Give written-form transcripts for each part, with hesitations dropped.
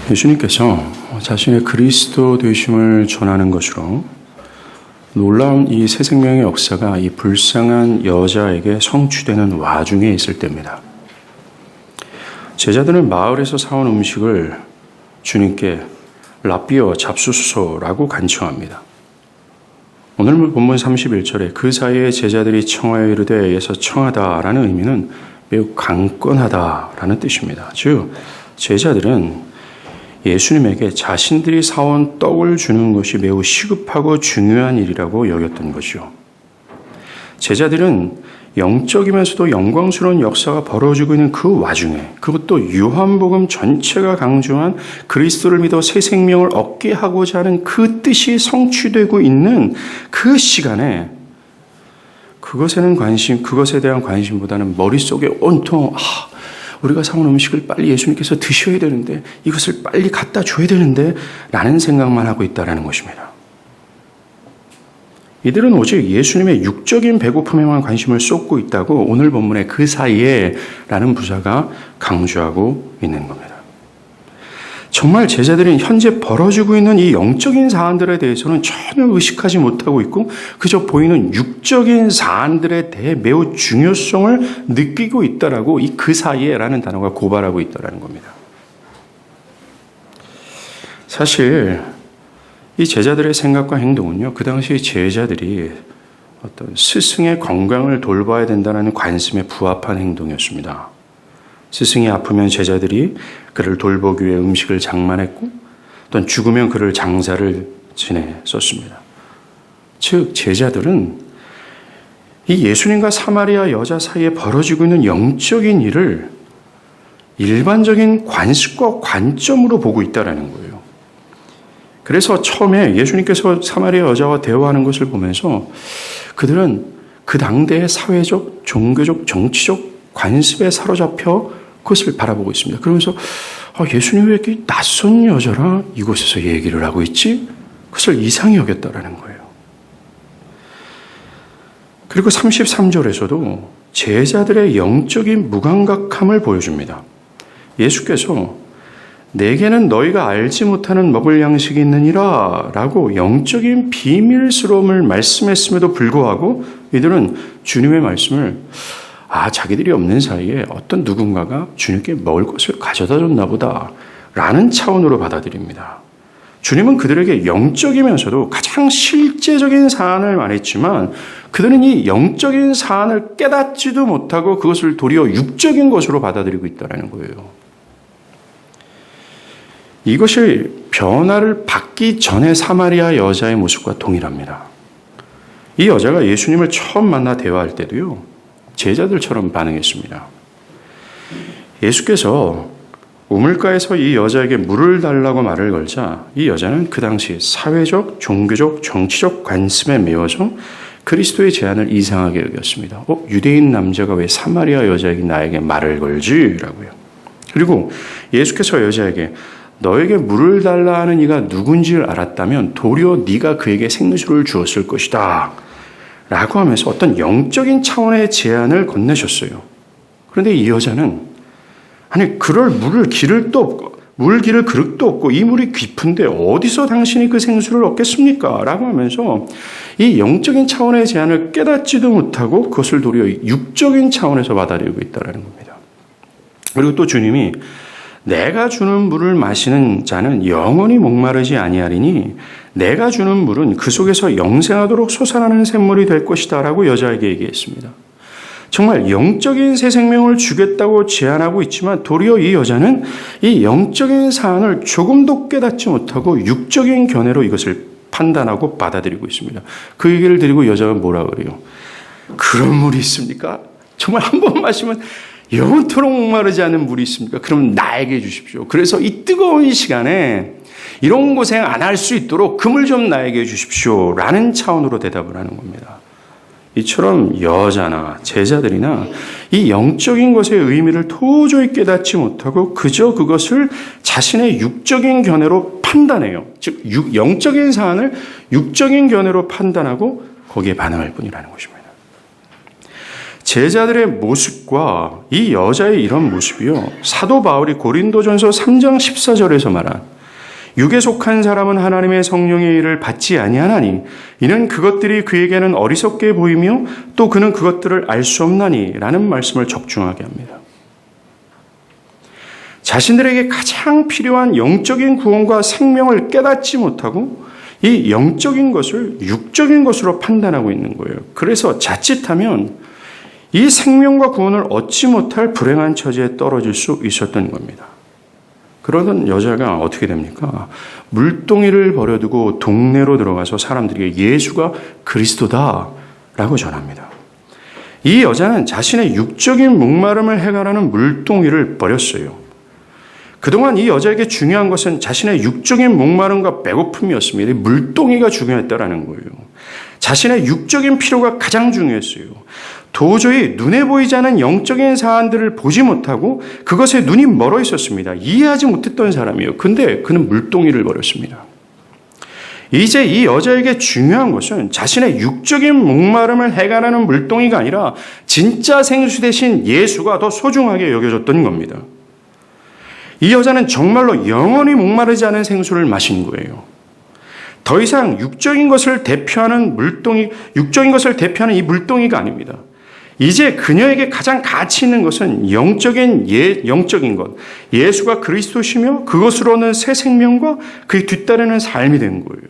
예수님께서 자신의 그리스도 되심을 전하는 것으로 놀라운 이 새 생명의 역사가 이 불쌍한 여자에게 성취되는 와중에 있을 때입니다. 제자들은 마을에서 사온 음식을 주님께 랍비어 잡수소서라고 간청합니다. 오늘 본문 31절에 그 사이에 제자들이 청하여 이르되 에서 청하다라는 의미는 매우 강건하다라는 뜻입니다. 즉 제자들은 예수님에게 자신들이 사온 떡을 주는 것이 매우 시급하고 중요한 일이라고 여겼던 것이요. 제자들은 영적이면서도 영광스러운 역사가 벌어지고 있는 그 와중에, 그것도 요한복음 전체가 강조한 그리스도를 믿어 새 생명을 얻게 하고자 하는 그 뜻이 성취되고 있는 그 시간에 그것에 대한 관심보다는 머릿속에 온통 우리가 사온 음식을 빨리 예수님께서 드셔야 되는데, 이것을 빨리 갖다 줘야 되는데 라는 생각만 하고 있다는 것입니다. 이들은 오직 예수님의 육적인 배고픔에만 관심을 쏟고 있다고 오늘 본문의 그 사이에 라는 부사가 강조하고 있는 겁니다. 정말 제자들은 현재 벌어지고 있는 이 영적인 사안들에 대해서는 전혀 의식하지 못하고 있고 그저 보이는 육적인 사안들에 대해 매우 중요성을 느끼고 있다라고 이 그 사이에라는 단어가 고발하고 있다는 겁니다. 사실 이 제자들의 생각과 행동은요, 그 당시 제자들이 어떤 스승의 건강을 돌봐야 된다는 관심에 부합한 행동이었습니다. 스승이 아프면 제자들이 그를 돌보기 위해 음식을 장만했고, 또는 죽으면 그를 장사를 지냈었습니다. 즉 제자들은 이 예수님과 사마리아 여자 사이에 벌어지고 있는 영적인 일을 일반적인 관습과 관점으로 보고 있다는 거예요. 그래서 처음에 예수님께서 사마리아 여자와 대화하는 것을 보면서 그들은 그 당대의 사회적, 종교적, 정치적 관습에 사로잡혀 그것을 바라보고 있습니다. 그러면서 예수님 왜 이렇게 낯선 여자라 이곳에서 얘기를 하고 있지? 그것을 이상히 여겼다라는 거예요. 그리고 33절에서도 제자들의 영적인 무감각함을 보여줍니다. 예수께서 내게는 너희가 알지 못하는 먹을 양식이 있느니라 라고 영적인 비밀스러움을 말씀했음에도 불구하고 이들은 주님의 말씀을 자기들이 없는 사이에 어떤 누군가가 주님께 먹을 것을 가져다 줬나 보다 라는 차원으로 받아들입니다. 주님은 그들에게 영적이면서도 가장 실제적인 사안을 말했지만 그들은 이 영적인 사안을 깨닫지도 못하고 그것을 도리어 육적인 것으로 받아들이고 있다는 거예요. 이것이 변화를 받기 전에 사마리아 여자의 모습과 동일합니다. 이 여자가 예수님을 처음 만나 대화할 때도요, 제자들처럼 반응했습니다. 예수께서 우물가에서 이 여자에게 물을 달라고 말을 걸자 이 여자는 그 당시 사회적, 종교적, 정치적 관습에 매워서 그리스도의 제안을 이상하게 여겼습니다. 유대인 남자가 왜 사마리아 여자에게 나에게 말을 걸지? 라고요. 그리고 예수께서 여자에게 너에게 물을 달라 하는 이가 누군지를 알았다면 도리어 네가 그에게 생수를 주었을 것이다 라고 하면서 어떤 영적인 차원의 제안을 건네셨어요. 그런데 이 여자는 그럴 물 기를 그릇도 없고 이 물이 깊은데 어디서 당신이 그 생수를 얻겠습니까? 라고 하면서 이 영적인 차원의 제안을 깨닫지도 못하고 그것을 도리어 육적인 차원에서 받아들이고 있다는 겁니다. 그리고 또 주님이 내가 주는 물을 마시는 자는 영원히 목마르지 아니하리니 내가 주는 물은 그 속에서 영생하도록 솟아나는 샘물이 될 것이다 라고 여자에게 얘기했습니다. 정말 영적인 새 생명을 주겠다고 제안하고 있지만 도리어 이 여자는 이 영적인 사안을 조금도 깨닫지 못하고 육적인 견해로 이것을 판단하고 받아들이고 있습니다. 그 얘기를 드리고 여자가 뭐라 그래요? 그런 물이 있습니까? 정말 한 번 마시면 영원토록 목마르지 않은 물이 있습니까? 그럼 나에게 주십시오. 그래서 이 뜨거운 시간에 이런 고생 안 할 수 있도록 그 물 좀 나에게 주십시오 라는 차원으로 대답을 하는 겁니다. 이처럼 여자나 제자들이나 이 영적인 것의 의미를 도저히 깨닫지 못하고 그저 그것을 자신의 육적인 견해로 판단해요. 즉 영적인 사안을 육적인 견해로 판단하고 거기에 반응할 뿐이라는 것입니다. 제자들의 모습과 이 여자의 이런 모습이요, 사도 바울이 고린도전서 3장 14절에서 말한 육에 속한 사람은 하나님의 성령의 일을 받지 아니하나니 이는 그것들이 그에게는 어리석게 보이며 또 그는 그것들을 알 수 없나니 라는 말씀을 적중하게 합니다. 자신들에게 가장 필요한 영적인 구원과 생명을 깨닫지 못하고 이 영적인 것을 육적인 것으로 판단하고 있는 거예요. 그래서 자칫하면 이 생명과 구원을 얻지 못할 불행한 처지에 떨어질 수 있었던 겁니다. 그러던 여자가 어떻게 됩니까? 물동이를 버려두고 동네로 들어가서 사람들에게 예수가 그리스도다라고 전합니다. 이 여자는 자신의 육적인 목마름을 해결하는 물동이를 버렸어요. 그동안 이 여자에게 중요한 것은 자신의 육적인 목마름과 배고픔이었습니다. 물동이가 중요했다라는 거예요. 자신의 육적인 필요가 가장 중요했어요. 도저히 눈에 보이지 않은 영적인 사안들을 보지 못하고 그것에 눈이 멀어 있었습니다. 이해하지 못했던 사람이에요. 근데 그는 물동이를 버렸습니다. 이제 이 여자에게 중요한 것은 자신의 육적인 목마름을 해결하는 물동이가 아니라 진짜 생수 대신 예수가 더 소중하게 여겨졌던 겁니다. 이 여자는 정말로 영원히 목마르지 않은 생수를 마신 거예요. 더 이상 육적인 것을 대표하는 이 물동이가 아닙니다. 이제 그녀에게 가장 가치 있는 것은 영적인 것, 예수가 그리스도시며 그것으로 얻는 새 생명과 그에 뒤따르는 삶이 된 거예요.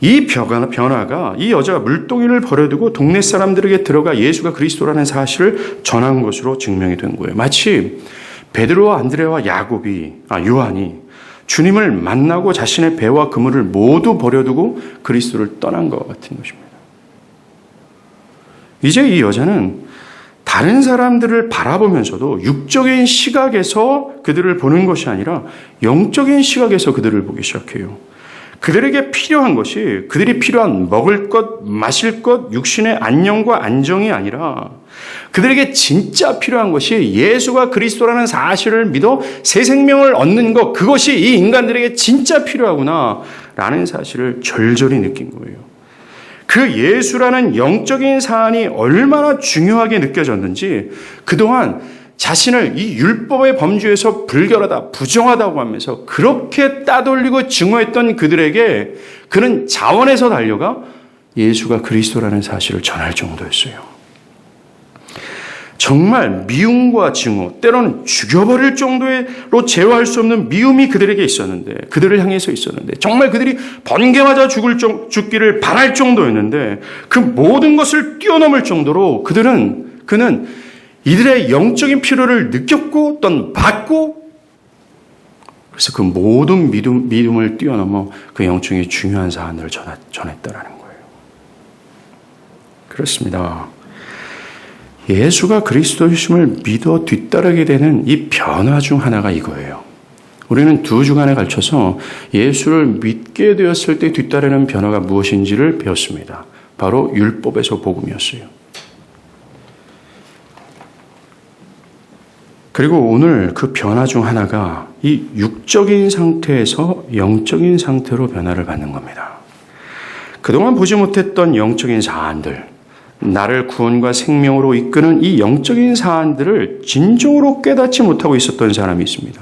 이 변화가 이 여자가 물동이를 버려두고 동네 사람들에게 들어가 예수가 그리스도라는 사실을 전한 것으로 증명이 된 거예요. 마치 베드로와 안드레와 요한이 주님을 만나고 자신의 배와 그물을 모두 버려두고 그리스도를 떠난 것 같은 것입니다. 이제 이 여자는 다른 사람들을 바라보면서도 육적인 시각에서 그들을 보는 것이 아니라 영적인 시각에서 그들을 보기 시작해요. 그들에게 필요한 것이 그들이 필요한 먹을 것, 마실 것, 육신의 안녕과 안정이 아니라 그들에게 진짜 필요한 것이 예수가 그리스도라는 사실을 믿어 새 생명을 얻는 것, 그것이 이 인간들에게 진짜 필요하구나 라는 사실을 절절히 느낀 거예요. 그 예수라는 영적인 사안이 얼마나 중요하게 느껴졌는지 그동안 자신을 이 율법의 범주에서 불결하다, 부정하다고 하면서 그렇게 따돌리고 증오했던 그들에게 그는 자원해서 달려가 예수가 그리스도라는 사실을 전할 정도였어요. 정말 미움과 증오, 때로는 죽여버릴 정도로 제어할 수 없는 미움이 그들에게 있었는데, 그들을 향해서 있었는데, 정말 그들이 번개 맞아 죽기를 바랄 정도였는데, 그 모든 것을 뛰어넘을 정도로 그는 이들의 영적인 필요를 느꼈고 또는 받고, 그래서 그 모든 믿음을 뛰어넘어 그 영적인 중요한 사안들을 전했다라는 거예요. 그렇습니다. 예수가 그리스도이심을 믿어 뒤따르게 되는 이 변화 중 하나가 이거예요. 우리는 두 주간에 걸쳐서 예수를 믿게 되었을 때 뒤따르는 변화가 무엇인지를 배웠습니다. 바로 율법에서 복음이었어요. 그리고 오늘 그 변화 중 하나가 이 육적인 상태에서 영적인 상태로 변화를 받는 겁니다. 그동안 보지 못했던 영적인 사안들, 나를 구원과 생명으로 이끄는 이 영적인 사안들을 진정으로 깨닫지 못하고 있었던 사람이 있습니다.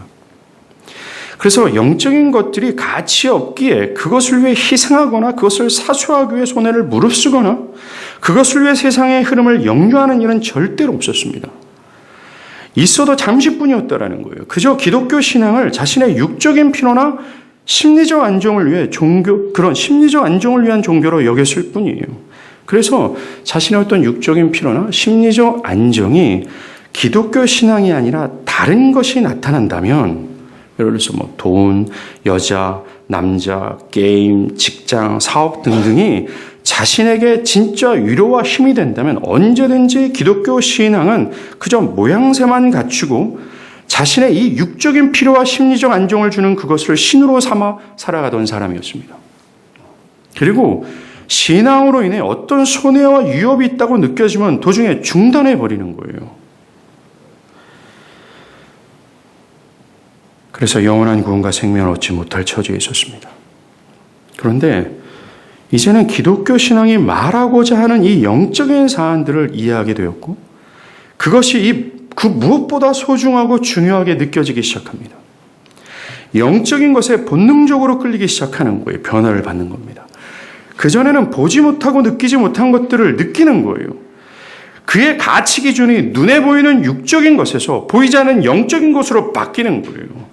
그래서 영적인 것들이 가치 없기에 그것을 위해 희생하거나 그것을 사수하기 위해 손해를 무릅쓰거나 그것을 위해 세상의 흐름을 역류하는 일은 절대로 없었습니다. 있어도 잠시뿐이었다라는 거예요. 그저 기독교 신앙을 자신의 육적인 필요나 심리적 안정을 위해 그런 심리적 안정을 위한 종교로 여겼을 뿐이에요. 그래서 자신의 어떤 육적인 필요나 심리적 안정이 기독교 신앙이 아니라 다른 것이 나타난다면, 예를 들어서 돈, 여자, 남자, 게임, 직장, 사업 등등이 자신에게 진짜 위로와 힘이 된다면 언제든지 기독교 신앙은 그저 모양새만 갖추고 자신의 이 육적인 필요와 심리적 안정을 주는 그것을 신으로 삼아 살아가던 사람이었습니다. 그리고 신앙으로 인해 어떤 손해와 위협이 있다고 느껴지면 도중에 중단해버리는 거예요. 그래서 영원한 구원과 생명을 얻지 못할 처지에 있었습니다. 그런데 이제는 기독교 신앙이 말하고자 하는 이 영적인 사안들을 이해하게 되었고 그것이 그 무엇보다 소중하고 중요하게 느껴지기 시작합니다. 영적인 것에 본능적으로 끌리기 시작하는 거예요. 변화를 받는 겁니다. 그전에는 보지 못하고 느끼지 못한 것들을 느끼는 거예요. 그의 가치 기준이 눈에 보이는 육적인 것에서 보이지 않는 영적인 것으로 바뀌는 거예요.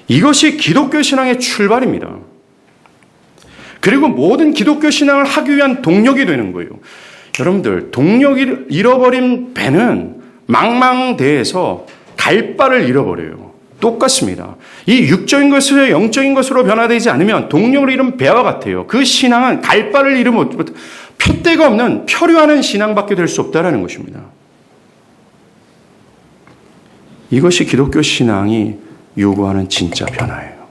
이것이 기독교 신앙의 출발입니다. 그리고 모든 기독교 신앙을 하기 위한 동력이 되는 거예요. 여러분들, 동력을 잃어버린 배는 망망대해에서 갈 바를 잃어버려요. 똑같습니다. 이 육적인 것에서 영적인 것으로 변화되지 않으면 동력을 잃은 배와 같아요. 그 신앙은 갈 바를 잃으면 표대가 없는 표류하는 신앙밖에 될 수 없다는 것입니다. 이것이 기독교 신앙이 요구하는 진짜 변화예요.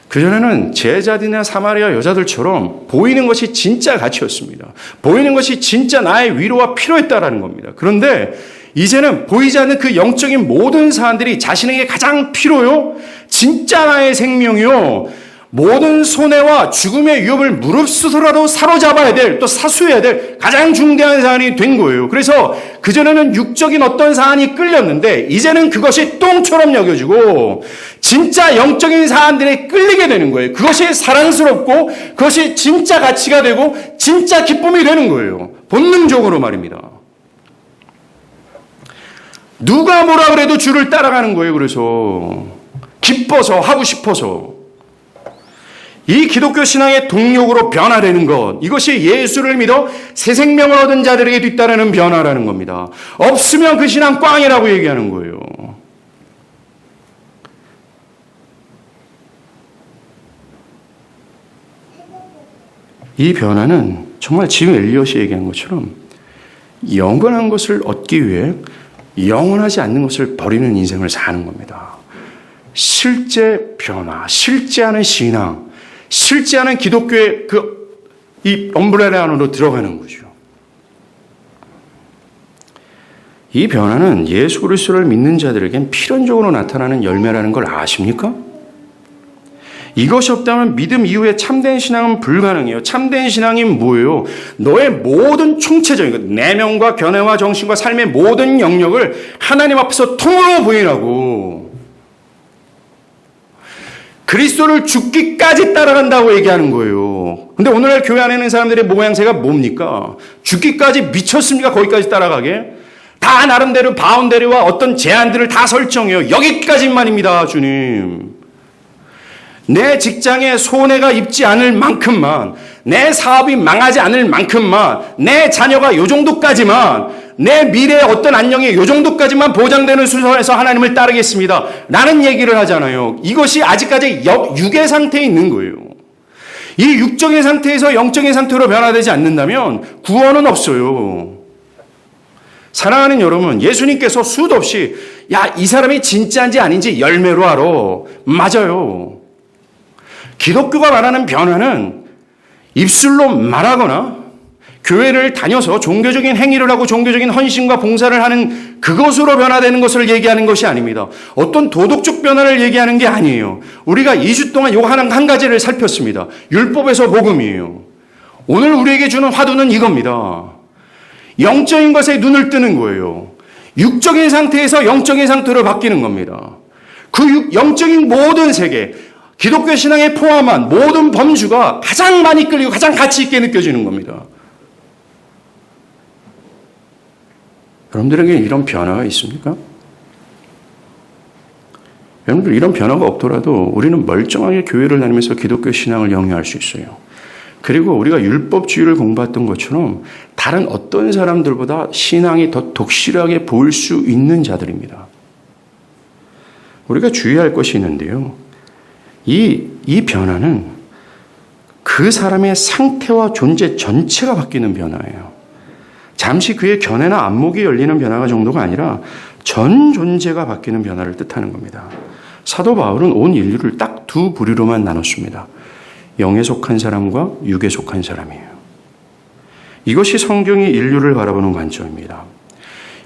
그전에는 제자들이나 사마리아 여자들처럼 보이는 것이 진짜 가치였습니다. 보이는 것이 진짜 나의 위로와 필요했다라는 겁니다. 그런데 이제는 보이지 않는 그 영적인 모든 사안들이 자신에게 가장 필요요, 진짜 나의 생명이요, 모든 손해와 죽음의 위협을 무릅쓰더라도 사로잡아야 될, 또 사수해야 될 가장 중대한 사안이 된 거예요. 그래서 그전에는 육적인 어떤 사안이 끌렸는데 이제는 그것이 똥처럼 여겨지고 진짜 영적인 사안들에 끌리게 되는 거예요. 그것이 사랑스럽고 그것이 진짜 가치가 되고 진짜 기쁨이 되는 거예요. 본능적으로 말입니다. 누가 뭐라 그래도 주를 따라가는 거예요. 그래서 기뻐서 하고 싶어서. 이 기독교 신앙의 동력으로 변화되는 것, 이것이 예수를 믿어 새 생명을 얻은 자들에게 뒤따르는 변화라는 겁니다. 없으면 그 신앙 꽝이라고 얘기하는 거예요. 이 변화는 정말 지금 엘리엇이 얘기한 것처럼 영원한 것을 얻기 위해 영원하지 않는 것을 버리는 인생을 사는 겁니다. 실제 변화, 실제하는 신앙, 실제하는 기독교의 이 엄브레라 안으로 들어가는 거죠. 이 변화는 예수 그리스도를 믿는 자들에겐 필연적으로 나타나는 열매라는 걸 아십니까? 이것이 없다면 믿음 이후에 참된 신앙은 불가능해요. 참된 신앙이 뭐예요? 너의 모든 총체적인 내면과 견해와 정신과 삶의 모든 영역을 하나님 앞에서 통으로 부인하고 그리스도를 죽기까지 따라간다고 얘기하는 거예요. 근데 오늘날 교회 안에 있는 사람들의 모양새가 뭡니까? 죽기까지 미쳤습니까? 거기까지 따라가게? 다 나름대로 바운더리와 어떤 제한들을 다 설정해요. 여기까지만입니다, 주님. 내 직장에 손해가 입지 않을 만큼만, 내 사업이 망하지 않을 만큼만, 내 자녀가 요 정도까지만, 내 미래의 어떤 안녕이 요 정도까지만 보장되는 수준에서 하나님을 따르겠습니다. 라는 얘기를 하잖아요. 이것이 아직까지 육의 상태에 있는 거예요. 이 육적인 상태에서 영적인 상태로 변화되지 않는다면 구원은 없어요. 사랑하는 여러분, 예수님께서 수도 없이 이 사람이 진짜인지 아닌지 열매로 알아. 맞아요. 기독교가 말하는 변화는 입술로 말하거나 교회를 다녀서 종교적인 행위를 하고 종교적인 헌신과 봉사를 하는 그것으로 변화되는 것을 얘기하는 것이 아닙니다. 어떤 도덕적 변화를 얘기하는 게 아니에요. 우리가 2주 동안 요 한 가지를 살폈습니다. 율법에서 복음이에요. 오늘 우리에게 주는 화두는 이겁니다. 영적인 것에 눈을 뜨는 거예요. 육적인 상태에서 영적인 상태로 바뀌는 겁니다. 그 영적인 모든 세계, 기독교 신앙에 포함한 모든 범주가 가장 많이 끌리고 가장 가치 있게 느껴지는 겁니다. 여러분들에게 이런 변화가 있습니까? 여러분들 이런 변화가 없더라도 우리는 멀쩡하게 교회를 다니면서 기독교 신앙을 영위할 수 있어요. 그리고 우리가 율법주의를 공부했던 것처럼 다른 어떤 사람들보다 신앙이 더 독실하게 보일 수 있는 자들입니다. 우리가 주의할 것이 있는데요. 이 변화는 그 사람의 상태와 존재 전체가 바뀌는 변화예요. 잠시 그의 견해나 안목이 열리는 변화가 정도가 아니라 전 존재가 바뀌는 변화를 뜻하는 겁니다. 사도 바울은 온 인류를 딱 두 부류로만 나눴습니다. 영에 속한 사람과 육에 속한 사람이에요. 이것이 성경이 인류를 바라보는 관점입니다.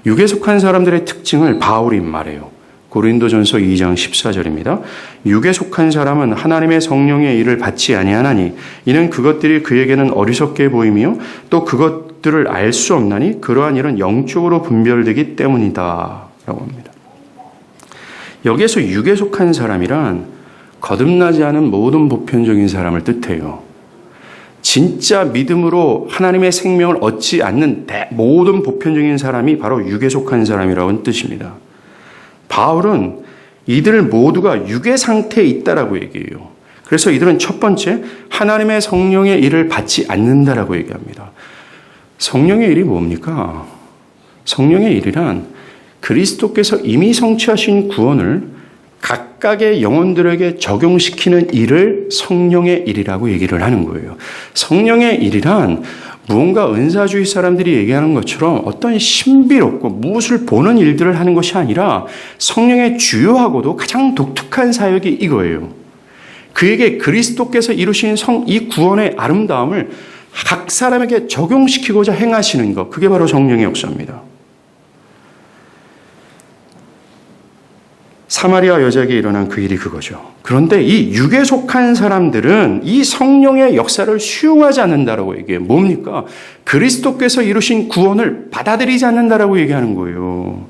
육에 속한 사람들의 특징을 바울이 말해요. 고린도전서 2장 14절입니다. 육에 속한 사람은 하나님의 성령의 일을 받지 아니하나니 이는 그것들이 그에게는 어리석게 보이며 또 그것들을 알 수 없나니 그러한 일은 영적으로 분별되기 때문이다 라고 합니다. 여기에서 육에 속한 사람이란 거듭나지 않은 모든 보편적인 사람을 뜻해요. 진짜 믿음으로 하나님의 생명을 얻지 않는 모든 보편적인 사람이 바로 육에 속한 사람이라는 뜻입니다. 바울은 이들 모두가 육의 상태에 있다라고 얘기해요. 그래서 이들은 첫 번째 하나님의 성령의 일을 받지 않는다라고 얘기합니다. 성령의 일이 뭡니까? 성령의 일이란 그리스도께서 이미 성취하신 구원을 각각의 영혼들에게 적용시키는 일을 성령의 일이라고 얘기를 하는 거예요. 성령의 일이란 무언가 은사주의 사람들이 얘기하는 것처럼 어떤 신비롭고 무엇을 보는 일들을 하는 것이 아니라 성령의 주요하고도 가장 독특한 사역이 이거예요. 그에게 그리스도께서 이루신 이 구원의 아름다움을 각 사람에게 적용시키고자 행하시는 것, 그게 바로 성령의 역사입니다. 사마리아 여자에게 일어난 그 일이 그거죠. 그런데 이 육에 속한 사람들은 이 성령의 역사를 수용하지 않는다라고 얘기해요. 뭡니까? 그리스도께서 이루신 구원을 받아들이지 않는다라고 얘기하는 거예요.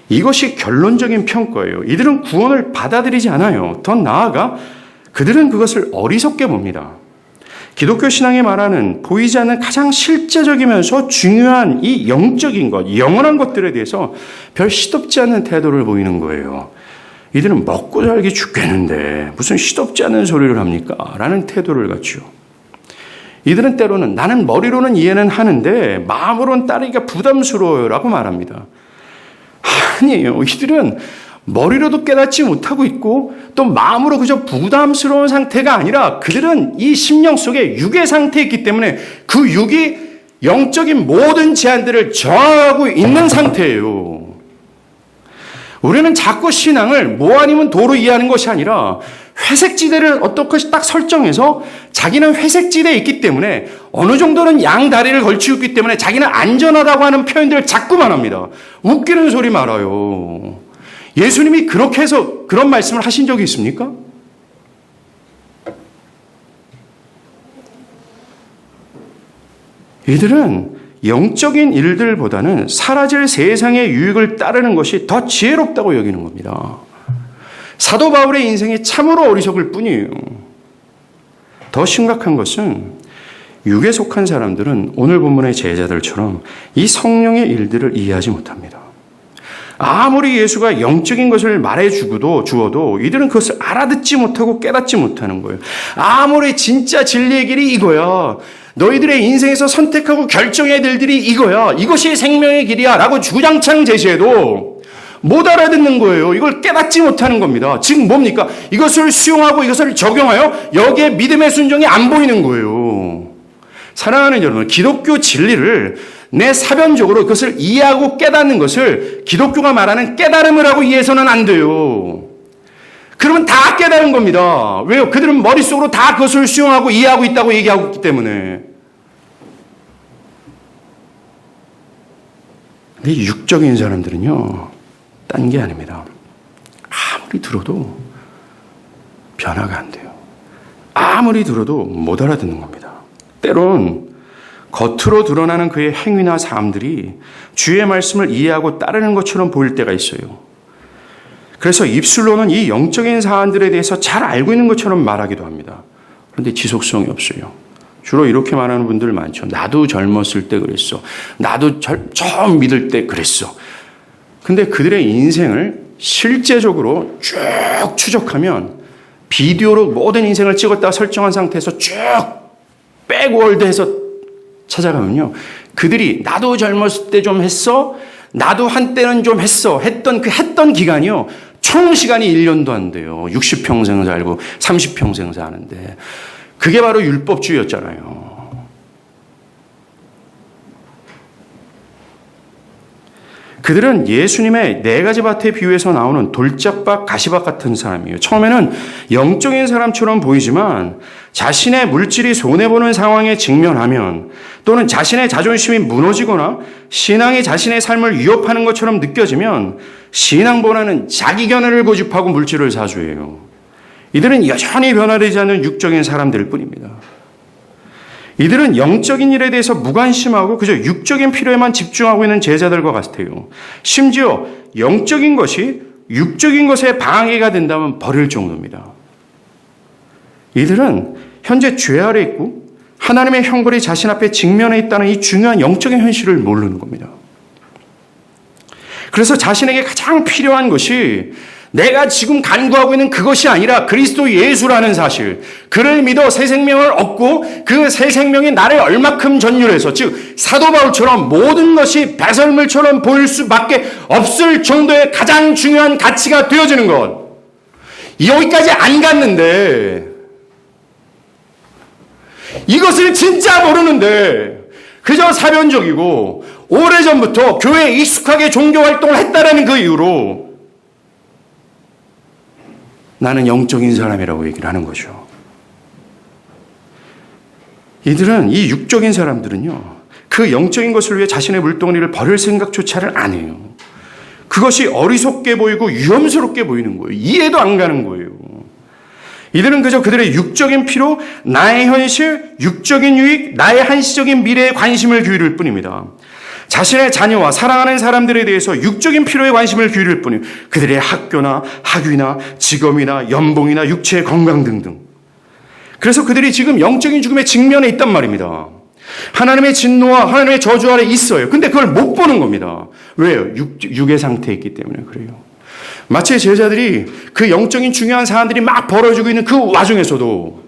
이것이 결론적인 평가예요. 이들은 구원을 받아들이지 않아요. 더 나아가 그들은 그것을 어리석게 봅니다. 기독교 신앙이 말하는 보이지 않는 가장 실제적이면서 중요한 이 영적인 것, 영원한 것들에 대해서 별 시덥지 않은 태도를 보이는 거예요. 이들은 먹고 살기 죽겠는데 무슨 시덥지 않은 소리를 합니까? 라는 태도를 갖죠. 이들은 때로는 나는 머리로는 이해는 하는데 마음으로는 따르기가 부담스러워요 라고 말합니다. 아니에요. 이들은 머리로도 깨닫지 못하고 있고 또 마음으로 그저 부담스러운 상태가 아니라 그들은 이 심령 속에 육의 상태에 있기 때문에 그 육이 영적인 모든 제한들을 저하고 있는 상태예요. 우리는 자꾸 신앙을 뭐 아니면 도로 이해하는 것이 아니라 회색지대를 어떻게 딱 설정해서 자기는 회색지대에 있기 때문에 어느 정도는 양 다리를 걸치고 있기 때문에 자기는 안전하다고 하는 표현들을 자꾸만 합니다. 웃기는 소리 말아요. 예수님이 그렇게 해서 그런 말씀을 하신 적이 있습니까? 이들은 영적인 일들보다는 사라질 세상의 유익을 따르는 것이 더 지혜롭다고 여기는 겁니다. 사도 바울의 인생이 참으로 어리석을 뿐이에요. 더 심각한 것은 육에 속한 사람들은 오늘 본문의 제자들처럼 이 성령의 일들을 이해하지 못합니다. 아무리 예수가 영적인 것을 주어도 이들은 그것을 알아듣지 못하고 깨닫지 못하는 거예요. 아무리 진짜 진리의 길이 이거야. 너희들의 인생에서 선택하고 결정해야 될 길이 이거야. 이것이 생명의 길이야. 라고 주장창 제시해도 못 알아듣는 거예요. 이걸 깨닫지 못하는 겁니다. 즉 뭡니까? 이것을 수용하고 이것을 적용하여 여기에 믿음의 순종이 안 보이는 거예요. 사랑하는 여러분, 기독교 진리를 내 사변적으로 그것을 이해하고 깨닫는 것을 기독교가 말하는 깨달음을 하고 이해해서는 안 돼요. 그러면 다 깨달은 겁니다. 왜요? 그들은 머릿속으로 다 그것을 수용하고 이해하고 있다고 얘기하고 있기 때문에. 근데 육적인 사람들은요, 딴 게 아닙니다. 아무리 들어도 변화가 안 돼요. 아무리 들어도 못 알아듣는 겁니다. 때론 겉으로 드러나는 그의 행위나 삶들이 주의 말씀을 이해하고 따르는 것처럼 보일 때가 있어요. 그래서 입술로는 이 영적인 사안들에 대해서 잘 알고 있는 것처럼 말하기도 합니다. 그런데 지속성이 없어요. 주로 이렇게 말하는 분들 많죠. 나도 젊었을 때 그랬어. 나도 처음 믿을 때 그랬어. 근데 그들의 인생을 실제적으로 쭉 추적하면 비디오로 모든 인생을 찍었다가 설정한 상태에서 쭉 백월드해서 찾아가면요. 그들이 나도 젊었을 때 좀 했어. 나도 한때는 좀 했어. 했던 기간이요. 총 시간이 1년도 안 돼요. 60평생 살고 30평생 사는데. 그게 바로 율법주의였잖아요. 그들은 예수님의 네 가지 밭의 비유에서 나오는 돌짝밭, 가시밭 같은 사람이에요. 처음에는 영적인 사람처럼 보이지만 자신의 물질이 손해보는 상황에 직면하면 또는 자신의 자존심이 무너지거나 신앙이 자신의 삶을 위협하는 것처럼 느껴지면 신앙보다는 자기 견해를 고집하고 물질을 사주해요. 이들은 여전히 변화되지 않는 육적인 사람들 뿐입니다. 이들은 영적인 일에 대해서 무관심하고 그저 육적인 필요에만 집중하고 있는 제자들과 같아요. 심지어 영적인 것이 육적인 것에 방해가 된다면 버릴 정도입니다. 이들은 현재 죄 아래 있고 하나님의 형벌이 자신 앞에 직면해 있다는 이 중요한 영적인 현실을 모르는 겁니다. 그래서 자신에게 가장 필요한 것이 내가 지금 간구하고 있는 그것이 아니라 그리스도 예수라는 사실, 그를 믿어 새 생명을 얻고 그 새 생명이 나를 얼마큼 전율해서, 즉 사도 바울처럼 모든 것이 배설물처럼 보일 수밖에 없을 정도의 가장 중요한 가치가 되어지는 것. 여기까지 안 갔는데 이것을 진짜 모르는데 그저 사변적이고 오래전부터 교회에 익숙하게 종교활동을 했다라는 그 이유로 나는 영적인 사람이라고 얘기를 하는 거죠. 이들은, 이 육적인 사람들은요, 그 영적인 것을 위해 자신의 물동이를 버릴 생각조차를 안 해요. 그것이 어리석게 보이고 위험스럽게 보이는 거예요. 이해도 안 가는 거예요. 이들은 그저 그들의 육적인 피로, 나의 현실, 육적인 유익, 나의 한시적인 미래에 관심을 기울일 뿐입니다. 자신의 자녀와 사랑하는 사람들에 대해서 육적인 필요에 관심을 기울일 뿐이에요. 그들의 학교나 학위나 직업이나 연봉이나 육체의 건강 등등. 그래서 그들이 지금 영적인 죽음에 직면해 있단 말입니다. 하나님의 진노와 하나님의 저주 아래 있어요. 근데 그걸 못 보는 겁니다. 왜요? 육의 상태에 있기 때문에 그래요. 마치 제자들이 그 영적인 중요한 사안들이 막 벌어지고 있는 그 와중에서도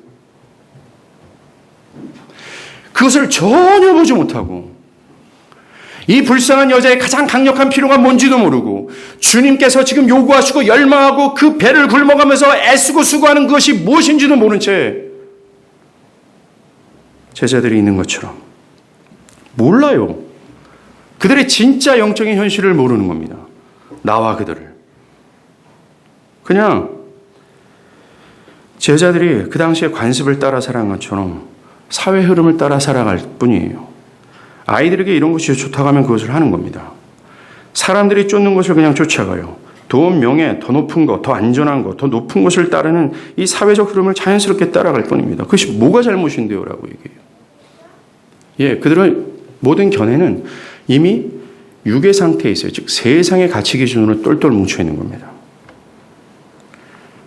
그것을 전혀 보지 못하고 이 불쌍한 여자의 가장 강력한 필요가 뭔지도 모르고 주님께서 지금 요구하시고 열망하고 그 배를 굶어가면서 애쓰고 수고하는 그것이 무엇인지도 모른 채 제자들이 있는 것처럼 몰라요. 그들의 진짜 영적인 현실을 모르는 겁니다. 나와 그들을. 그냥 제자들이 그 당시에 관습을 따라 살아간 것처럼 사회 흐름을 따라 살아갈 뿐이에요. 아이들에게 이런 것이 좋다고 하면 그것을 하는 겁니다. 사람들이 쫓는 것을 그냥 쫓아가요. 돈, 명예, 더 높은 것, 더 안전한 것, 더 높은 것을 따르는 이 사회적 흐름을 자연스럽게 따라갈 뿐입니다. 그것이 뭐가 잘못인데요? 라고 얘기해요. 예, 그들의 모든 견해는 이미 육의 상태에 있어요. 즉 세상의 가치 기준으로 똘똘 뭉쳐 있는 겁니다.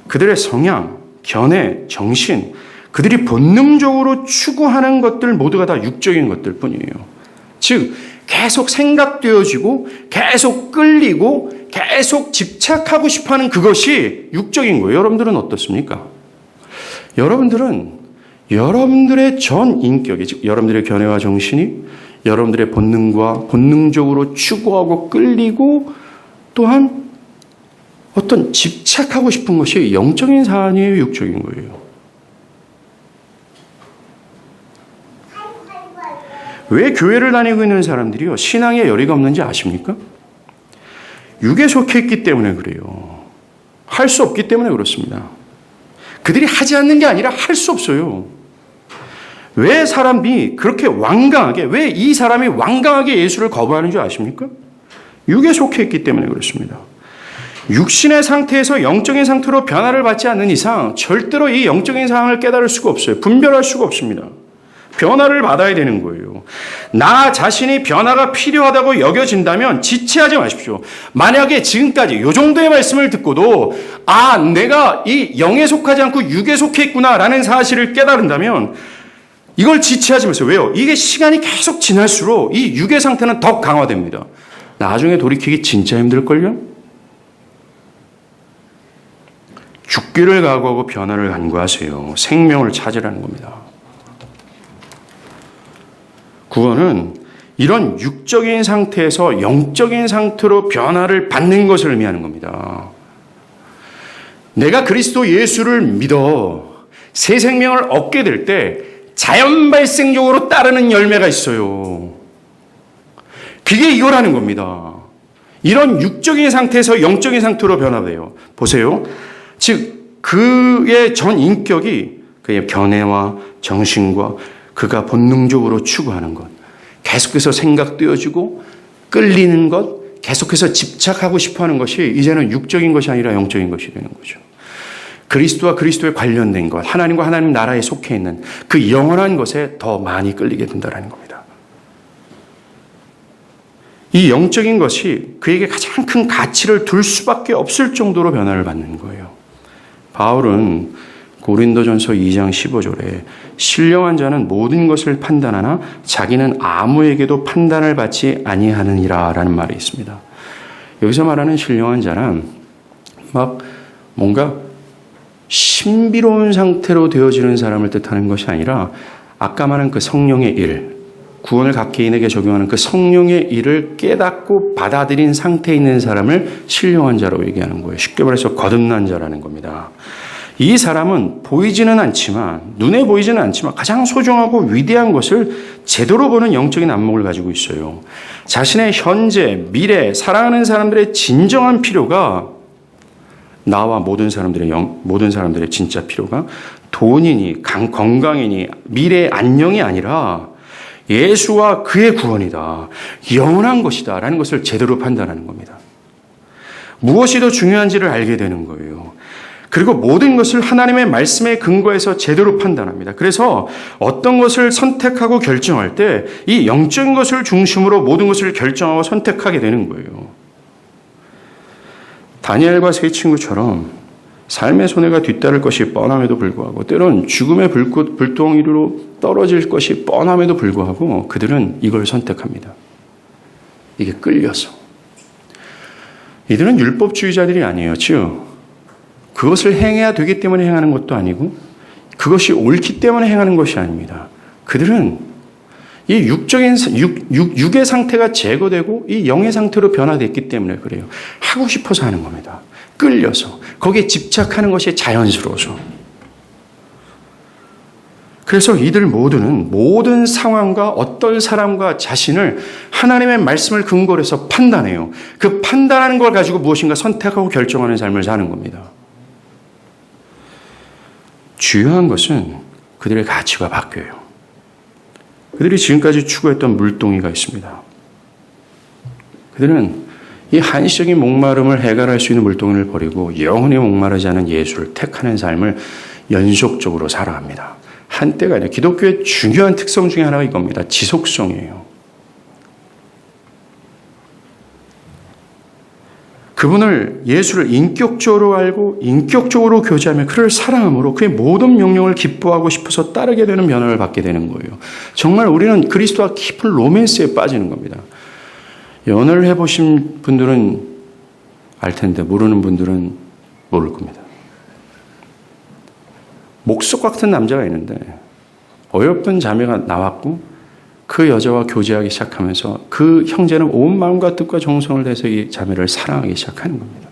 그들의 성향, 견해, 정신, 그들이 본능적으로 추구하는 것들 모두가 다 육적인 것들 뿐이에요. 즉 계속 생각되어지고 계속 끌리고 계속 집착하고 싶어하는 그것이 육적인 거예요. 여러분들은 어떻습니까? 여러분들은 여러분들의 전 인격이, 즉 여러분들의 견해와 정신이 여러분들의 본능과 본능적으로 추구하고 끌리고 또한 어떤 집착하고 싶은 것이 영적인 사안이에요, 육적인 거예요? 왜 교회를 다니고 있는 사람들이요 신앙에 열의가 없는지 아십니까? 육에 속해 있기 때문에 그래요. 할 수 없기 때문에 그렇습니다. 그들이 하지 않는 게 아니라 할 수 없어요. 왜 사람이 그렇게 완강하게, 왜 이 사람이 완강하게 예수를 거부하는 줄 아십니까? 육에 속해 있기 때문에 그렇습니다. 육신의 상태에서 영적인 상태로 변화를 받지 않는 이상 절대로 이 영적인 상황을 깨달을 수가 없어요. 분별할 수가 없습니다. 변화를 받아야 되는 거예요. 나 자신이 변화가 필요하다고 여겨진다면 지체하지 마십시오. 만약에 지금까지 이 정도의 말씀을 듣고도 내가 이 영에 속하지 않고 육에 속해 있구나라는 사실을 깨달은다면 이걸 지체하지 마세요. 왜요? 이게 시간이 계속 지날수록 이 육의 상태는 더 강화됩니다. 나중에 돌이키기 진짜 힘들걸요? 죽기를 각오하고 변화를 간구하세요. 생명을 찾으라는 겁니다. 구원은 이런 육적인 상태에서 영적인 상태로 변화를 받는 것을 의미하는 겁니다. 내가 그리스도 예수를 믿어 새 생명을 얻게 될 때 자연 발생적으로 따르는 열매가 있어요. 그게 이거라는 겁니다. 이런 육적인 상태에서 영적인 상태로 변화돼요. 보세요. 즉 그의 전 인격이 그의 견해와 정신과 그가 본능적으로 추구하는 것, 계속해서 생각되어지고 끌리는 것, 계속해서 집착하고 싶어하는 것이 이제는 육적인 것이 아니라 영적인 것이 되는 거죠. 그리스도와 그리스도에 관련된 것, 하나님과 하나님 나라에 속해 있는 그 영원한 것에 더 많이 끌리게 된다는 겁니다. 이 영적인 것이 그에게 가장 큰 가치를 둘 수밖에 없을 정도로 변화를 받는 거예요. 바울은 고린도전서 2장 15절에 신령한 자는 모든 것을 판단하나 자기는 아무에게도 판단을 받지 아니하느니라 라는 말이 있습니다. 여기서 말하는 신령한 자는 막 뭔가 신비로운 상태로 되어지는 사람을 뜻하는 것이 아니라 아까 말한 그 성령의 일, 구원을 각 개인에게 적용하는 그 성령의 일을 깨닫고 받아들인 상태에 있는 사람을 신령한 자로 얘기하는 거예요. 쉽게 말해서 거듭난 자라는 겁니다. 이 사람은 보이지는 않지만, 눈에 보이지는 않지만 가장 소중하고 위대한 것을 제대로 보는 영적인 안목을 가지고 있어요. 자신의 현재, 미래, 사랑하는 사람들의 진정한 필요가 나와 모든 사람들의 진짜 필요가 돈이니 건강이니 미래의 안녕이 아니라 예수와 그의 구원이다. 영원한 것이다. 라는 것을 제대로 판단하는 겁니다. 무엇이 더 중요한지를 알게 되는 거예요. 그리고 모든 것을 하나님의 말씀에 근거해서 제대로 판단합니다. 그래서 어떤 것을 선택하고 결정할 때 이 영적인 것을 중심으로 모든 것을 결정하고 선택하게 되는 거예요. 다니엘과 세 친구처럼 삶의 손해가 뒤따를 것이 뻔함에도 불구하고 때론 죽음의 불덩이로 떨어질 것이 뻔함에도 불구하고 그들은 이걸 선택합니다. 이게 끌려서. 이들은 율법주의자들이 아니에요. 즉 그것을 행해야 되기 때문에 행하는 것도 아니고 그것이 옳기 때문에 행하는 것이 아닙니다. 그들은 이 육의 상태가 제거되고 이 영의 상태로 변화됐기 때문에 그래요. 하고 싶어서 하는 겁니다. 끌려서. 거기에 집착하는 것이 자연스러워서. 그래서 이들 모두는 모든 상황과 어떤 사람과 자신을 하나님의 말씀을 근거로 해서 판단해요. 그 판단하는 걸 가지고 무엇인가 선택하고 결정하는 삶을 사는 겁니다. 중요한 것은 그들의 가치가 바뀌어요. 그들이 지금까지 추구했던 물동이가 있습니다. 그들은 이 한시적인 목마름을 해결할 수 있는 물동이를 버리고 영원히 목마르지 않은 예수를 택하는 삶을 연속적으로 살아갑니다. 한때가 아니라 기독교의 중요한 특성 중에 하나가 이겁니다. 지속성이에요. 그분을 예수를 인격적으로 알고 인격적으로 교제하며 그를 사랑함으로 그의 모든 명령을 기뻐하고 싶어서 따르게 되는 변화를 받게 되는 거예요. 정말 우리는 그리스도와 깊은 로맨스에 빠지는 겁니다. 연애를 해보신 분들은 알 텐데 모르는 분들은 모를 겁니다. 목석 같은 남자가 있는데 어여쁜 자매가 나왔고 그 여자와 교제하기 시작하면서 그 형제는 온 마음과 뜻과 정성을 다해서 이 자매를 사랑하기 시작하는 겁니다.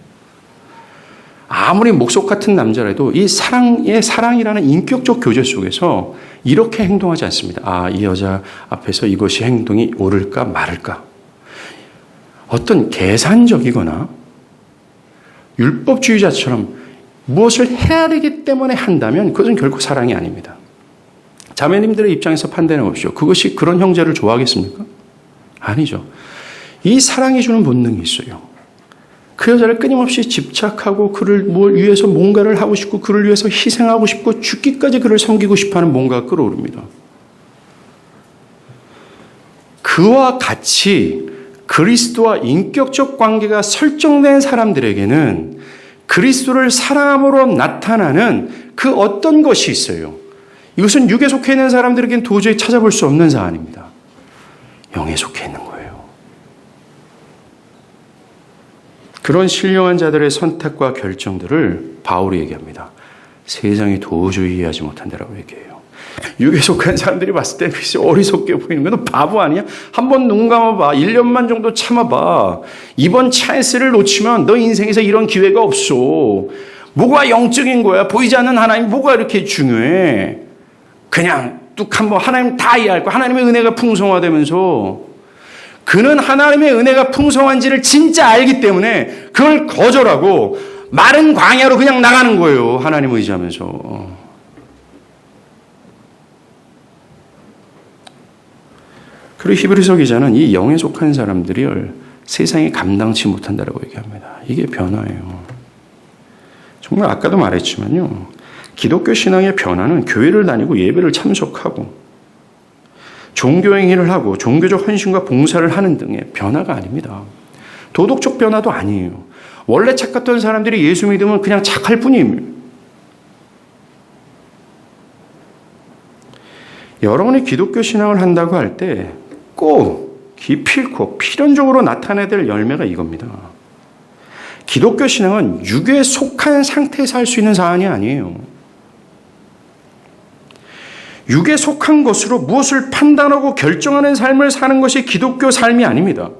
아무리 목석 같은 남자라도 이 사랑이라는 인격적 교제 속에서 이렇게 행동하지 않습니다. 아, 이 여자 앞에서 이것이 행동이 옳을까 말을까. 어떤 계산적이거나 율법주의자처럼 무엇을 해야 되기 때문에 한다면 그것은 결코 사랑이 아닙니다. 자매님들의 입장에서 판단해 보십시오. 그것이 그런 형제를 좋아하겠습니까? 아니죠. 이 사랑이 주는 본능이 있어요. 그 여자를 끊임없이 집착하고 그를 위해서 뭔가를 하고 싶고 그를 위해서 희생하고 싶고 죽기까지 그를 섬기고 싶어하는 뭔가가 끌어오릅니다. 그와 같이 그리스도와 인격적 관계가 설정된 사람들에게는 그리스도를 사랑함으로 나타나는 그 어떤 것이 있어요. 이것은 육에 속해 있는 사람들에게는 도저히 찾아볼 수 없는 사안입니다. 영에 속해 있는 거예요. 그런 신령한 자들의 선택과 결정들을 바울이 얘기합니다. 세상이 도저히 이해하지 못한다라고 얘기해요. 육에 속한 사람들이 봤을 때 어리석게 보이는 건 너 바보 아니야? 한번 눈 감아봐. 1년만 정도 참아봐. 이번 찬스를 놓치면 너 인생에서 이런 기회가 없어. 뭐가 영적인 거야? 보이지 않는 하나님 뭐가 이렇게 중요해? 그냥 뚝 한번 하나님 다 이해할 거야. 하나님의 은혜가 풍성화되면서 그는 하나님의 은혜가 풍성한지를 진짜 알기 때문에 그걸 거절하고 마른 광야로 그냥 나가는 거예요. 하나님 의지하면서. 그리고 히브리서 기자는 이 영에 속한 사람들을 세상이 감당치 못한다라고 얘기합니다. 이게 변화예요. 정말 아까도 말했지만요. 기독교 신앙의 변화는 교회를 다니고 예배를 참석하고 종교 행위를 하고 종교적 헌신과 봉사를 하는 등의 변화가 아닙니다. 도덕적 변화도 아니에요. 원래 착했던 사람들이 예수 믿으면 그냥 착할 뿐입니다. 여러분이 기독교 신앙을 한다고 할 때 꼭 기필코 필연적으로 나타내야 될 열매가 이겁니다. 기독교 신앙은 육에 속한 상태에서 할 수 있는 사안이 아니에요. 육에 속한 것으로 무엇을 판단하고 결정하는 삶을 사는 것이 기독교 삶이 아닙니다.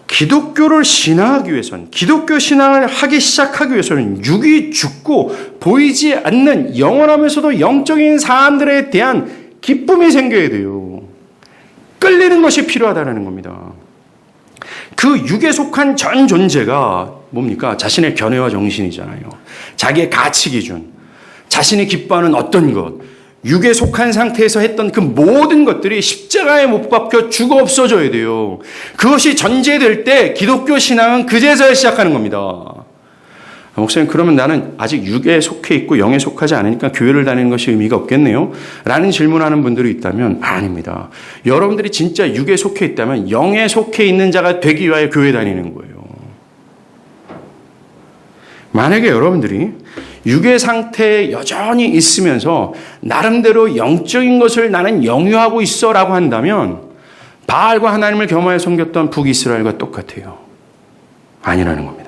기독교를 신앙하기 위해서는, 기독교 신앙을 하기 시작하기 위해서는 육이 죽고 보이지 않는 영원하면서도 영적인 사안들에 대한 기쁨이 생겨야 돼요. 끌리는 것이 필요하다는 겁니다. 그 육에 속한 전 존재가 뭡니까? 자신의 견해와 정신이잖아요. 자기의 가치 기준, 자신이 기뻐하는 어떤 것, 육에 속한 상태에서 했던 그 모든 것들이 십자가에 못 박혀 죽어 없어져야 돼요. 그것이 전제될 때 기독교 신앙은 그제서야 시작하는 겁니다. 목사님, 그러면 나는 아직 육에 속해 있고 영에 속하지 않으니까 교회를 다니는 것이 의미가 없겠네요? 라는 질문하는 분들이 있다면 아닙니다. 여러분들이 진짜 육에 속해 있다면 영에 속해 있는 자가 되기 위하여 교회 다니는 거예요. 만약에 여러분들이 육의 상태에 여전히 있으면서 나름대로 영적인 것을 나는 영유하고 있어 라고 한다면 바알과 하나님을 겸하여 섬겼던 북이스라엘과 똑같아요. 아니라는 겁니다.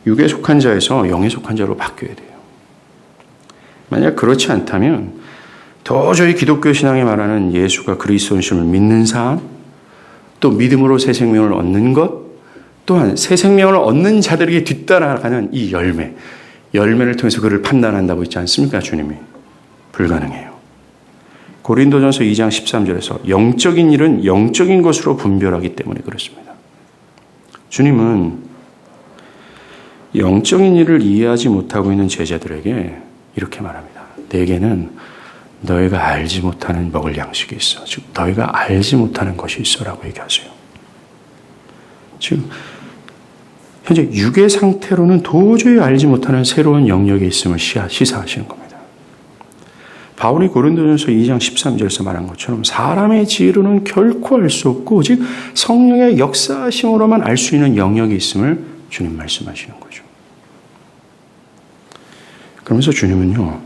육에 속한 자에서 영에 속한 자로 바뀌어야 돼요. 만약 그렇지 않다면 도저히 기독교 신앙이 말하는 예수가 그리스도이심을 믿는 사람, 또 믿음으로 새 생명을 얻는 것, 또한 새 생명을 얻는 자들에게 뒤따라가는 이 열매를 통해서 그를 판단한다고 있지 않습니까? 주님이. 불가능해요. 고린도전서 2장 13절에서 영적인 일은 영적인 것으로 분별하기 때문에 그렇습니다. 주님은 영적인 일을 이해하지 못하고 있는 제자들에게 이렇게 말합니다. 내게는 너희가 알지 못하는 먹을 양식이 있어. 즉 너희가 알지 못하는 것이 있어라고 얘기하세요. 지금 현재 육의 상태로는 도저히 알지 못하는 새로운 영역이 있음을 시사하시는 겁니다. 바울이 고린도전서 2장 13절에서 말한 것처럼 사람의 지혜로는 결코 알 수 없고 오직 성령의 역사하심으로만 알 수 있는 영역이 있음을 주님 말씀하시는 거죠. 그러면서 주님은요,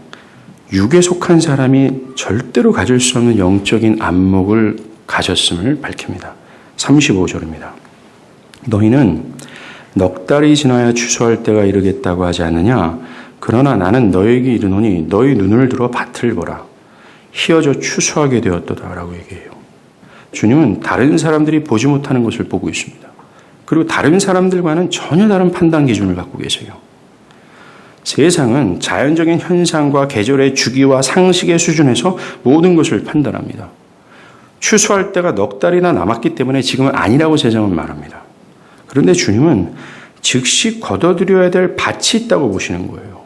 육에 속한 사람이 절대로 가질 수 없는 영적인 안목을 가졌음을 밝힙니다. 35절입니다. 너희는 넉 달이 지나야 추수할 때가 이르겠다고 하지 않느냐? 그러나 나는 너희에게 이르노니 너희 눈을 들어 밭을 보라. 희어져 추수하게 되었도다 라고 얘기해요. 주님은 다른 사람들이 보지 못하는 것을 보고 있습니다. 그리고 다른 사람들과는 전혀 다른 판단 기준을 갖고 계세요. 세상은 자연적인 현상과 계절의 주기와 상식의 수준에서 모든 것을 판단합니다. 추수할 때가 넉 달이나 남았기 때문에 지금은 아니라고 세상은 말합니다. 그런데 주님은 즉시 걷어들여야 될 밭이 있다고 보시는 거예요.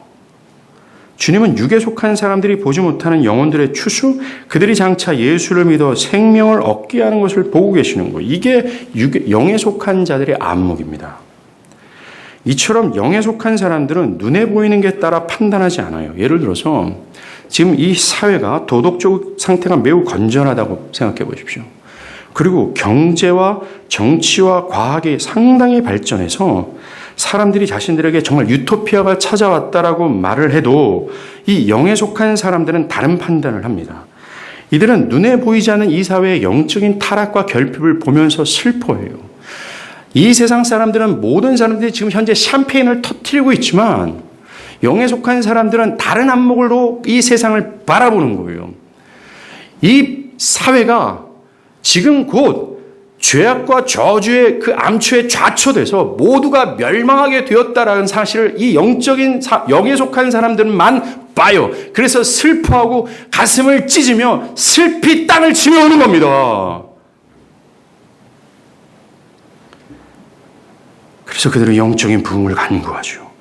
주님은 육에 속한 사람들이 보지 못하는 영혼들의 추수, 그들이 장차 예수를 믿어 생명을 얻게 하는 것을 보고 계시는 거예요. 이게 영에 속한 자들의 안목입니다. 이처럼 영에 속한 사람들은 눈에 보이는 게 따라 판단하지 않아요. 예를 들어서 지금 이 사회가 도덕적 상태가 매우 건전하다고 생각해 보십시오. 그리고 경제와 정치와 과학이 상당히 발전해서 사람들이 자신들에게 정말 유토피아가 찾아왔다라고 말을 해도 이 영에 속한 사람들은 다른 판단을 합니다. 이들은 눈에 보이지 않는 이 사회의 영적인 타락과 결핍을 보면서 슬퍼해요. 이 세상 사람들은 모든 사람들이 지금 현재 샴페인을 터뜨리고 있지만 영에 속한 사람들은 다른 안목으로 이 세상을 바라보는 거예요. 이 사회가 지금 곧 죄악과 저주의 그 암초에 좌초돼서 모두가 멸망하게 되었다라는 사실을 이 영에 속한 사람들만 봐요. 그래서 슬퍼하고 가슴을 찢으며 슬피 땅을 치며 오는 겁니다. 그래서 그들은 영적인 부흥을 간구하죠.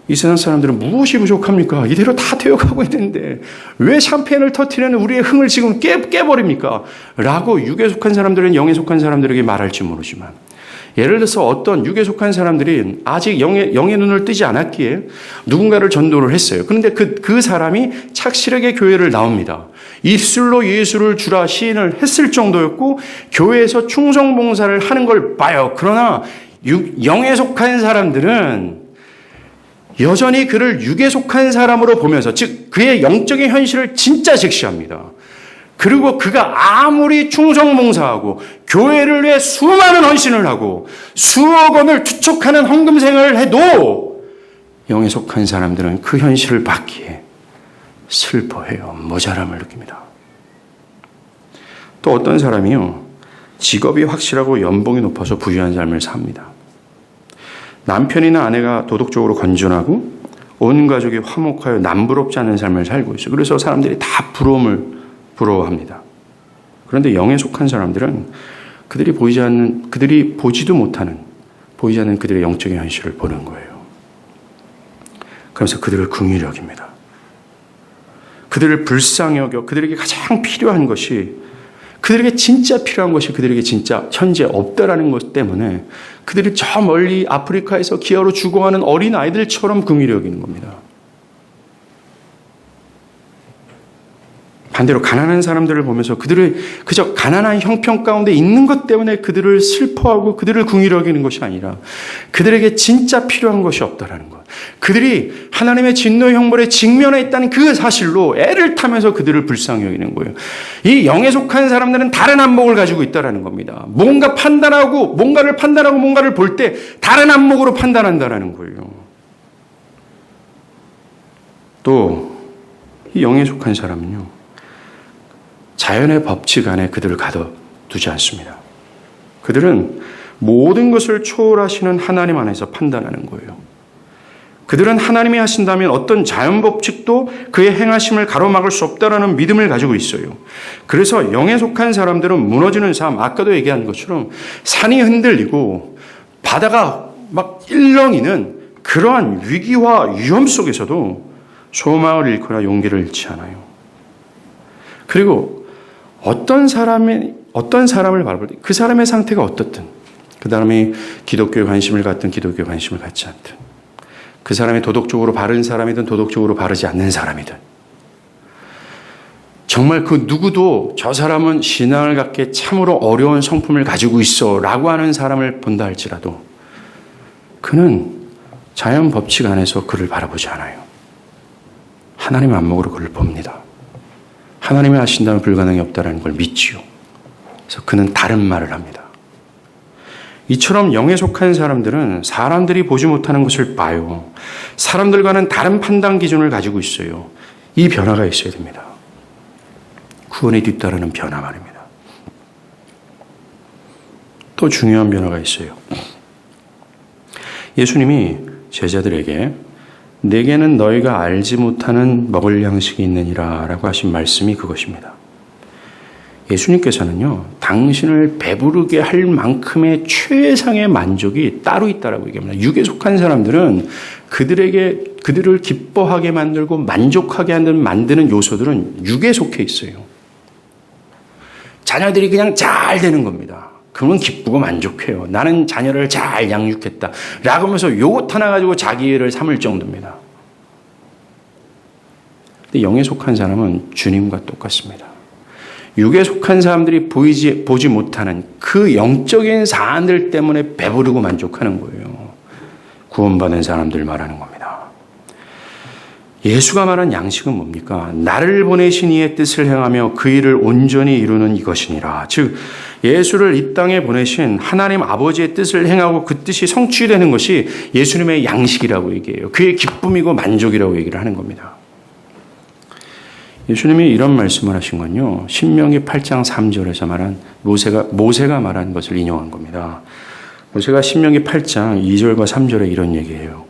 이 세상 사람들은 무엇이 부족합니까? 이대로 다 되어가고 있는데 왜 샴페인을 터뜨리는 우리의 흥을 지금 깨버립니까? 라고 육에 속한 사람들은 영에 속한 사람들에게 말할지 모르지만, 예를 들어서 어떤 육에 속한 사람들이 아직 영의 눈을 뜨지 않았기에 누군가를 전도를 했어요. 그런데 그 사람이 착실하게 교회를 나옵니다. 입술로 예수를 주라 시인을 했을 정도였고 교회에서 충성봉사를 하는 걸 봐요. 그러나 영에 속한 사람들은 여전히 그를 육에 속한 사람으로 보면서, 즉 그의 영적인 현실을 진짜 직시합니다. 그리고 그가 아무리 충성봉사하고 교회를 위해 수많은 헌신을 하고 수억 원을 투척하는 헌금생활을 해도 영에 속한 사람들은 그 현실을 받기에 슬퍼해요. 모자람을 느낍니다. 또 어떤 사람이요, 직업이 확실하고 연봉이 높아서 부유한 삶을 삽니다. 남편이나 아내가 도덕적으로 건전하고 온 가족이 화목하여 남부럽지 않은 삶을 살고 있어요. 그래서 사람들이 다 부러워합니다. 그런데 영에 속한 사람들은 그들이 보지도 못하는, 보이지 않는 그들의 영적인 현실을 보는 거예요. 그러면서 그들을 긍휼히 여깁니다. 그들을 불쌍히 여겨 그들에게 가장 필요한 것이, 그들에게 진짜 필요한 것이 그들에게 진짜 현재 없다라는 것 때문에 그들이 저 멀리 아프리카에서 기아로 죽어가는 어린 아이들처럼 긍휼히 여기는 겁니다. 반대로 가난한 사람들을 보면서 그들을 그저 가난한 형편 가운데 있는 것 때문에 그들을 슬퍼하고 그들을 긍휼히 여기는 것이 아니라 그들에게 진짜 필요한 것이 없다라는 것. 그들이 하나님의 진노 형벌에 직면해 있다는 그 사실로 애를 타면서 그들을 불쌍히 여기는 거예요. 이 영에 속한 사람들은 다른 안목을 가지고 있다라는 겁니다. 뭔가를 판단하고 뭔가를 볼 때 다른 안목으로 판단한다라는 거예요. 또 이 영에 속한 사람은요, 자연의 법칙 안에 그들을 가둬두지 않습니다. 그들은 모든 것을 초월하시는 하나님 안에서 판단하는 거예요. 그들은 하나님이 하신다면 어떤 자연 법칙도 그의 행하심을 가로막을 수 없다라는 믿음을 가지고 있어요. 그래서 영에 속한 사람들은 무너지는 삶, 아까도 얘기한 것처럼 산이 흔들리고 바다가 막 일렁이는 그러한 위기와 위험 속에서도 소망을 잃거나 용기를 잃지 않아요. 그리고 어떤 사람을 바라볼 때 그 사람의 상태가 어떻든, 그 사람이 기독교에 관심을 갖든 기독교에 관심을 갖지 않든, 그 사람이 도덕적으로 바른 사람이든 도덕적으로 바르지 않는 사람이든, 정말 그 누구도 저 사람은 신앙을 갖기에 참으로 어려운 성품을 가지고 있어 라고 하는 사람을 본다 할지라도 그는 자연 법칙 안에서 그를 바라보지 않아요. 하나님의 안목으로 그를 봅니다. 하나님이 하신다면 불가능이 없다는 걸 믿지요. 그래서 그는 다른 말을 합니다. 이처럼 영에 속한 사람들은 사람들이 보지 못하는 것을 봐요. 사람들과는 다른 판단 기준을 가지고 있어요. 이 변화가 있어야 됩니다. 구원에 뒤따르는 변화 말입니다. 또 중요한 변화가 있어요. 예수님이 제자들에게 내게는 너희가 알지 못하는 먹을 양식이 있느니라 라고 하신 말씀이 그것입니다. 예수님께서는요, 당신을 배부르게 할 만큼의 최상의 만족이 따로 있다라고 얘기합니다. 육에 속한 사람들은 그들을 기뻐하게 만들고 만족하게 만드는 요소들은 육에 속해 있어요. 자녀들이 그냥 잘 되는 겁니다. 그러면 기쁘고 만족해요. 나는 자녀를 잘 양육했다 라고 하면서 요것 하나 가지고 자기를 삼을 정도입니다. 근데 영에 속한 사람은 주님과 똑같습니다. 육에 속한 사람들이 보지 못하는 그 영적인 사안들 때문에 배부르고 만족하는 거예요. 구원받은 사람들 말하는 겁니다. 예수가 말한 양식은 뭡니까? 나를 보내신 이의 뜻을 행하며 그 일을 온전히 이루는 이것이니라. 즉 예수를 이 땅에 보내신 하나님 아버지의 뜻을 행하고 그 뜻이 성취되는 것이 예수님의 양식이라고 얘기해요. 그의 기쁨이고 만족이라고 얘기를 하는 겁니다. 예수님이 이런 말씀을 하신 건요, 신명기 8장 3절에서 말한 모세가 말한 것을 인용한 겁니다. 모세가 신명기 8장 2절과 3절에 이런 얘기해요.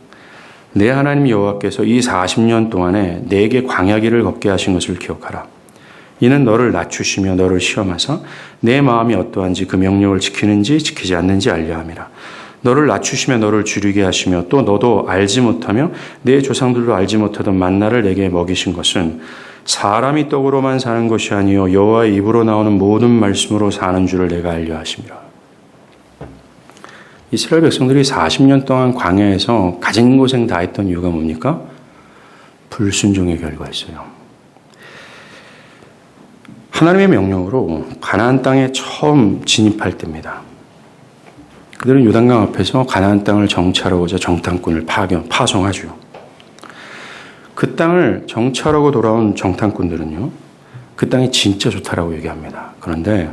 내 하나님 여호와께서 이 40년 동안에 내게 광야길을 걷게 하신 것을 기억하라. 이는 너를 낮추시며 너를 시험하사 내 마음이 어떠한지 그 명령을 지키는지 지키지 않는지 알려 함이라. 너를 낮추시며 너를 줄이게 하시며 또 너도 알지 못하며 내 조상들도 알지 못하던 만나를 내게 먹이신 것은 사람이 떡으로만 사는 것이 아니요 여호와의 입으로 나오는 모든 말씀으로 사는 줄을 내가 알려 하심이라. 이스라엘 백성들이 40년 동안 광야에서 가진 고생 다 했던 이유가 뭡니까? 불순종의 결과였어요. 하나님의 명령으로 가나안 땅에 처음 진입할 때입니다. 그들은 요단강 앞에서 가나안 땅을 정찰하고자 정탐꾼을 파송하죠. 그 땅을 정찰하고 돌아온 정탐꾼들은요, 그 땅이 진짜 좋다라고 얘기합니다. 그런데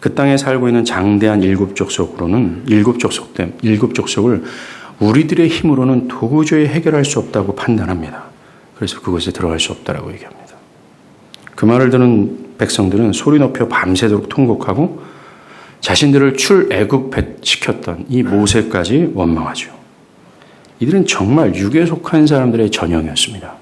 그 땅에 살고 있는 장대한 일곱 족속으로는 일곱 족속을 우리들의 힘으로는 도저히 해결할 수 없다고 판단합니다. 그래서 그곳에 들어갈 수 없다라고 얘기합니다. 그 말을 들은 백성들은 소리 높여 밤새도록 통곡하고 자신들을 출애굽시켰던 이 모세까지 원망하죠. 이들은 정말 육에 속한 사람들의 전형이었습니다.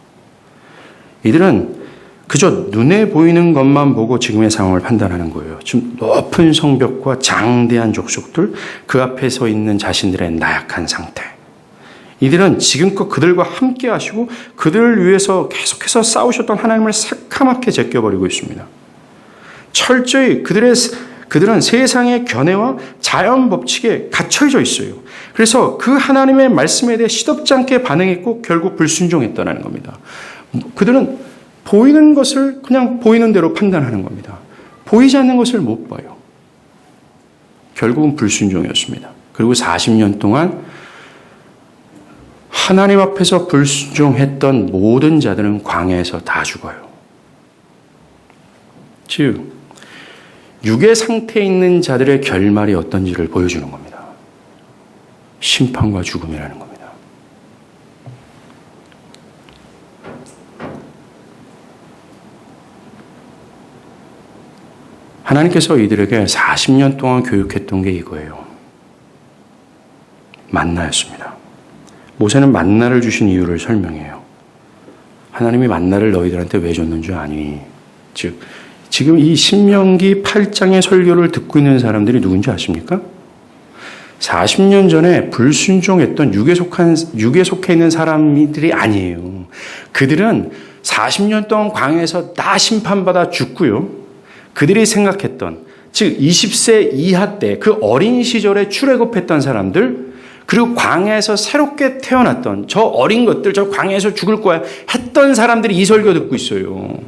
이들은 그저 눈에 보이는 것만 보고 지금의 상황을 판단하는 거예요. 지금 높은 성벽과 장대한 족속들, 그 앞에 서 있는 자신들의 나약한 상태. 이들은 지금껏 그들과 함께 하시고 그들을 위해서 계속해서 싸우셨던 하나님을 새카맣게 제껴버리고 있습니다. 철저히 그들은 세상의 견해와 자연 법칙에 갇혀져 있어요. 그래서 그 하나님의 말씀에 대해 시덥지 않게 반응했고 결국 불순종했다는 겁니다. 그들은 보이는 것을 그냥 보이는 대로 판단하는 겁니다. 보이지 않는 것을 못 봐요. 결국은 불순종이었습니다. 그리고 40년 동안 하나님 앞에서 불순종했던 모든 자들은 광야에서 다 죽어요. 즉, 육의 상태에 있는 자들의 결말이 어떤지를 보여주는 겁니다. 심판과 죽음이라는 겁니다. 하나님께서 이들에게 40년 동안 교육했던 게 이거예요. 만나였습니다. 모세는 만나를 주신 이유를 설명해요. 하나님이 만나를 너희들한테 왜 줬는 줄 아니? 즉, 지금 이 신명기 8장의 설교를 듣고 있는 사람들이 누군지 아십니까? 40년 전에 불순종했던 육에 속해 있는 사람들이 아니에요. 그들은 40년 동안 광야에서 다 심판받아 죽고요. 그들이 생각했던, 즉 20세 이하 때 그 어린 시절에 출애굽했던 사람들, 그리고 광야에서 새롭게 태어났던 저 어린 것들, 저 광야에서 죽을 거야 했던 사람들이 이 설교 듣고 있어요.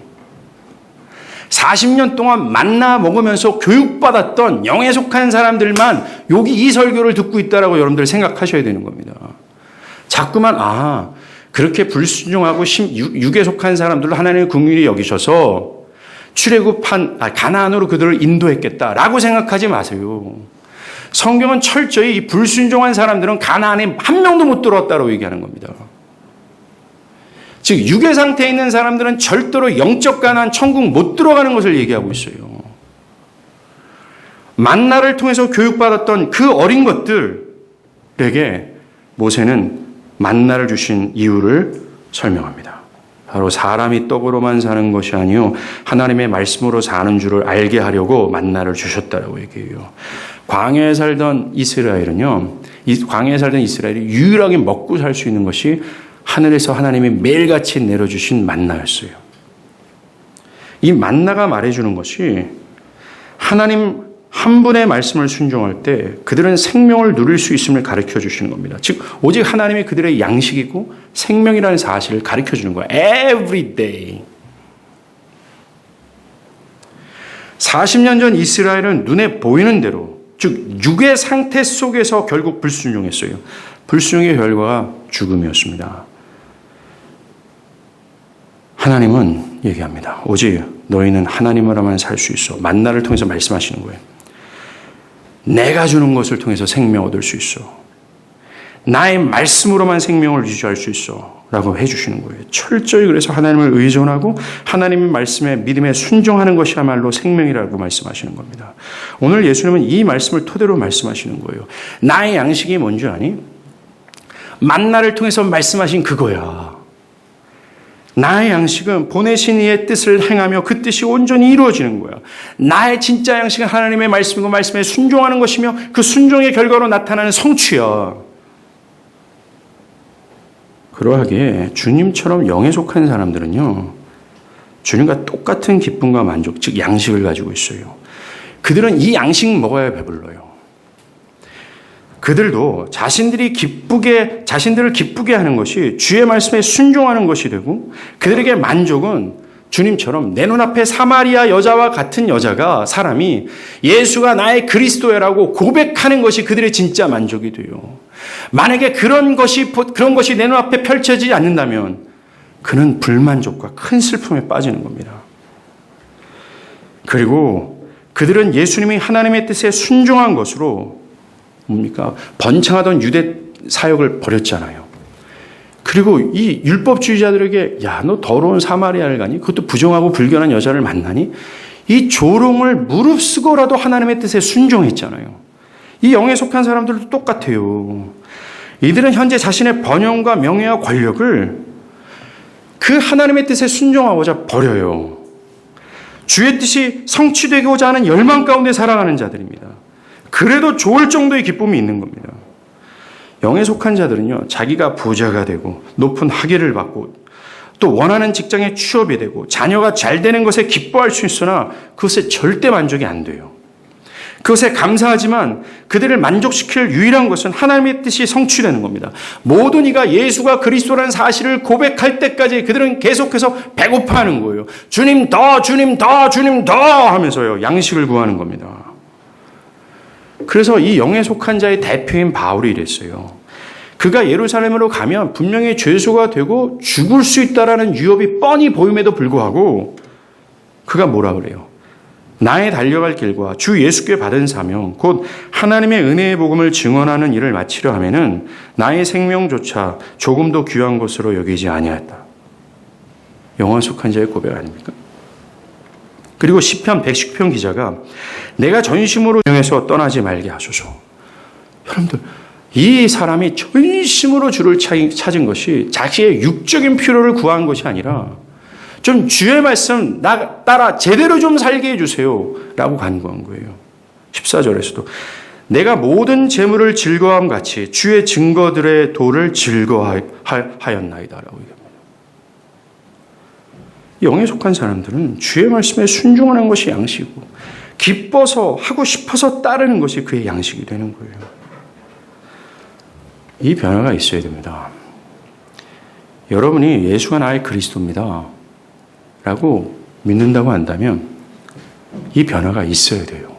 40년 동안 만나 먹으면서 교육받았던 영에 속한 사람들만 여기 이 설교를 듣고 있다라고 여러분들 생각하셔야 되는 겁니다. 자꾸만 그렇게 불순종하고 육에 속한 사람들을 하나님의 긍휼히 여기셔서 출애굽한 가나안으로 그들을 인도했겠다라고 생각하지 마세요. 성경은 철저히 이 불순종한 사람들은 가나안에 한 명도 못 들어왔다고 얘기하는 겁니다. 즉 육의 상태에 있는 사람들은 절대로 영적 가나안 천국 못 들어가는 것을 얘기하고 있어요. 만나를 통해서 교육받았던 그 어린 것들에게 모세는 만나를 주신 이유를 설명합니다. 바로 사람이 떡으로만 사는 것이 아니요 하나님의 말씀으로 사는 줄을 알게 하려고 만나를 주셨다라고 얘기해요. 광야에 살던 이스라엘이 유일하게 먹고 살 수 있는 것이 하늘에서 하나님이 매일같이 내려주신 만나였어요. 이 만나가 말해주는 것이 하나님 한 분의 말씀을 순종할 때 그들은 생명을 누릴 수 있음을 가르쳐 주시는 겁니다. 즉 오직 하나님이 그들의 양식이고 생명이라는 사실을 가르쳐 주는 거예요. Every day. 40년 전 이스라엘은 눈에 보이는 대로, 즉 육의 상태 속에서 결국 불순종했어요. 불순종의 결과가 죽음이었습니다. 하나님은 얘기합니다. 오직 너희는 하나님으로만 살 수 있어. 만나를 통해서 말씀하시는 거예요. 내가 주는 것을 통해서 생명 얻을 수 있어. 나의 말씀으로만 생명을 유지할 수 있어. 라고 해주시는 거예요. 철저히 그래서 하나님을 의존하고 하나님의 말씀에 믿음에 순종하는 것이야말로 생명이라고 말씀하시는 겁니다. 오늘 예수님은 이 말씀을 토대로 말씀하시는 거예요. 나의 양식이 뭔지 아니? 만나를 통해서 말씀하신 그거야. 나의 양식은 보내신 이의 뜻을 행하며 그 뜻이 온전히 이루어지는 거야. 나의 진짜 양식은 하나님의 말씀이고 말씀에 순종하는 것이며 그 순종의 결과로 나타나는 성취야. 그러하기에 주님처럼 영에 속한 사람들은요, 주님과 똑같은 기쁨과 만족, 즉 양식을 가지고 있어요. 그들은 이 양식 먹어야 배불러요. 그들도 자신들을 기쁘게 하는 것이 주의 말씀에 순종하는 것이 되고, 그들에게 만족은 주님처럼 내 눈앞에 사마리아 여자와 같은 사람이 예수가 나의 그리스도야라고 고백하는 것이 그들의 진짜 만족이 돼요. 만약에 그런 것이 내 눈앞에 펼쳐지지 않는다면 그는 불만족과 큰 슬픔에 빠지는 겁니다. 그리고 그들은 예수님이 하나님의 뜻에 순종한 것으로 번창하던 유대 사역을 버렸잖아요. 그리고 이 율법주의자들에게 야, 너 더러운 사마리아를 가니? 그것도 부정하고 불견한 여자를 만나니? 이 조롱을 무릅쓰고라도 하나님의 뜻에 순종했잖아요. 이 영에 속한 사람들도 똑같아요. 이들은 현재 자신의 번영과 명예와 권력을 그 하나님의 뜻에 순종하고자 버려요. 주의 뜻이 성취되고자 하는 열망 가운데 살아가는 자들입니다. 그래도 좋을 정도의 기쁨이 있는 겁니다. 영에 속한 자들은요, 자기가 부자가 되고 높은 학위를 받고 또 원하는 직장에 취업이 되고 자녀가 잘 되는 것에 기뻐할 수 있으나 그것에 절대 만족이 안 돼요. 그것에 감사하지만 그들을 만족시킬 유일한 것은 하나님의 뜻이 성취되는 겁니다. 모든 이가 예수가 그리스도라는 사실을 고백할 때까지 그들은 계속해서 배고파하는 거예요. 주님 더, 주님 더, 주님 더 하면서요, 양식을 구하는 겁니다. 그래서 이 영에 속한 자의 대표인 바울이 이랬어요. 그가 예루살렘으로 가면 분명히 죄수가 되고 죽을 수 있다라는 위협이 뻔히 보임에도 불구하고 그가 뭐라 그래요? 나의 달려갈 길과 주 예수께 받은 사명, 곧 하나님의 은혜의 복음을 증언하는 일을 마치려 하면은 나의 생명조차 조금도 귀한 것으로 여기지 아니하였다. 영에 속한 자의 고백 아닙니까? 그리고 시편 110편 기자가 내가 전심으로 영에서 떠나지 말게 하소서. 여러분들, 이 사람이 전심으로 주를 찾은 것이 자기의 육적인 필요를 구한 것이 아니라 좀 주의 말씀 따라 제대로 좀 살게 해주세요 라고 간구한 거예요. 14절에서도 내가 모든 재물을 즐거워함 같이 주의 증거들의 도를 즐거워하였나이다 라고 얘기합니다. 영에 속한 사람들은 주의 말씀에 순종하는 것이 양식이고 기뻐서 하고 싶어서 따르는 것이 그의 양식이 되는 거예요. 이 변화가 있어야 됩니다. 여러분이 예수가 나의 그리스도입니다 라고 믿는다고 한다면 이 변화가 있어야 돼요.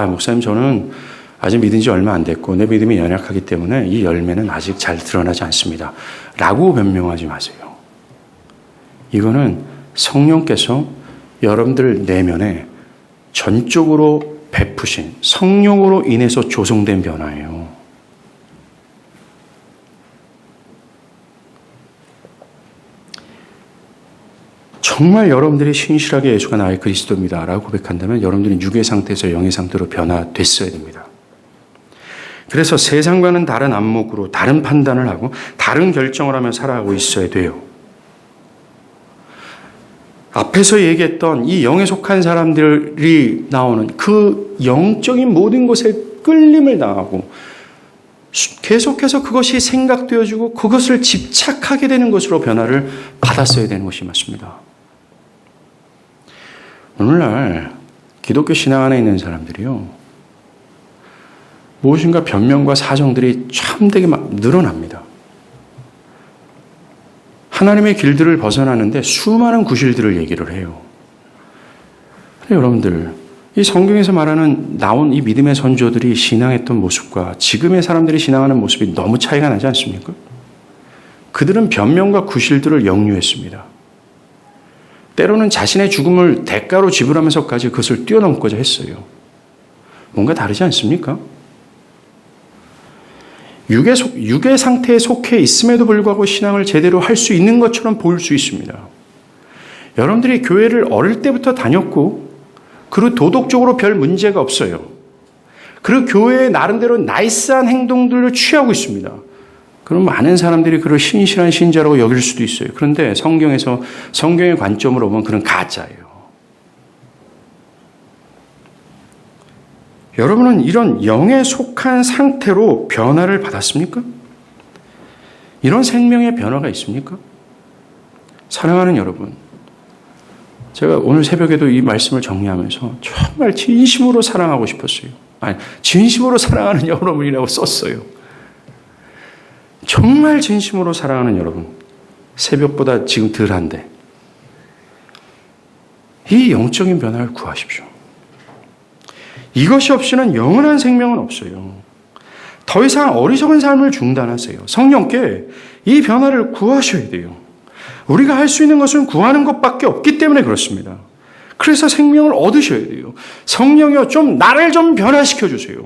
목사님, 저는 아직 믿은 지 얼마 안 됐고 내 믿음이 연약하기 때문에 이 열매는 아직 잘 드러나지 않습니다 라고 변명하지 마세요. 이거는 성령께서 여러분들 내면에 전적으로 베푸신 성령으로 인해서 조성된 변화예요. 정말 여러분들이 신실하게 예수가 나의 그리스도입니다 라고 고백한다면 여러분들은 육의 상태에서 영의 상태로 변화됐어야 됩니다. 그래서 세상과는 다른 안목으로 다른 판단을 하고 다른 결정을 하며 살아가고 있어야 돼요. 앞에서 얘기했던 이 영에 속한 사람들이 나오는 그 영적인 모든 것에 끌림을 당하고 계속해서 그것이 생각되어지고 그것을 집착하게 되는 것으로 변화를 받았어야 되는 것이 맞습니다. 오늘날 기독교 신앙 안에 있는 사람들이요, 무엇인가 변명과 사정들이 참되게 막 늘어납니다. 하나님의 길들을 벗어나는데 수많은 구실들을 얘기를 해요. 여러분들, 이 성경에서 나온 이 믿음의 선조들이 신앙했던 모습과 지금의 사람들이 신앙하는 모습이 너무 차이가 나지 않습니까? 그들은 변명과 구실들을 역류했습니다. 때로는 자신의 죽음을 대가로 지불하면서까지 그것을 뛰어넘고자 했어요. 뭔가 다르지 않습니까? 육의 상태에 속해 있음에도 불구하고 신앙을 제대로 할 수 있는 것처럼 보일 수 있습니다. 여러분들이 교회를 어릴 때부터 다녔고 그리고 도덕적으로 별 문제가 없어요. 그 교회의 나름대로 나이스한 행동들을 취하고 있습니다. 그럼 많은 사람들이 그를 신실한 신자라고 여길 수도 있어요. 그런데 성경에서 성경의 관점으로 보면 그는 가짜예요. 여러분은 이런 영에 속한 상태로 변화를 받았습니까? 이런 생명의 변화가 있습니까? 사랑하는 여러분, 제가 오늘 새벽에도 이 말씀을 정리하면서 정말 진심으로 사랑하고 싶었어요. 아니, 진심으로 사랑하는 여러분이라고 썼어요. 정말 진심으로 사랑하는 여러분, 새벽보다 지금 덜한데 이 영적인 변화를 구하십시오. 이것이 없이는 영원한 생명은 없어요. 더 이상 어리석은 삶을 중단하세요. 성령께 이 변화를 구하셔야 돼요. 우리가 할 수 있는 것은 구하는 것밖에 없기 때문에 그렇습니다. 그래서 생명을 얻으셔야 돼요. 성령이여 나를 좀 변화시켜 주세요.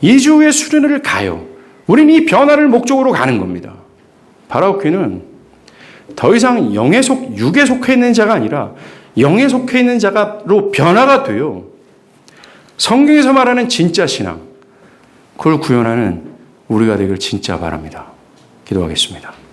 2주 후에 수련회를 가요. 우리는 이 변화를 목적으로 가는 겁니다. 바라오키는 더 이상 육에 속해 있는 자가 아니라 영에 속해 있는 자로 변화가 돼요. 성경에서 말하는 진짜 신앙, 그걸 구현하는 우리가 되길 진짜 바랍니다. 기도하겠습니다.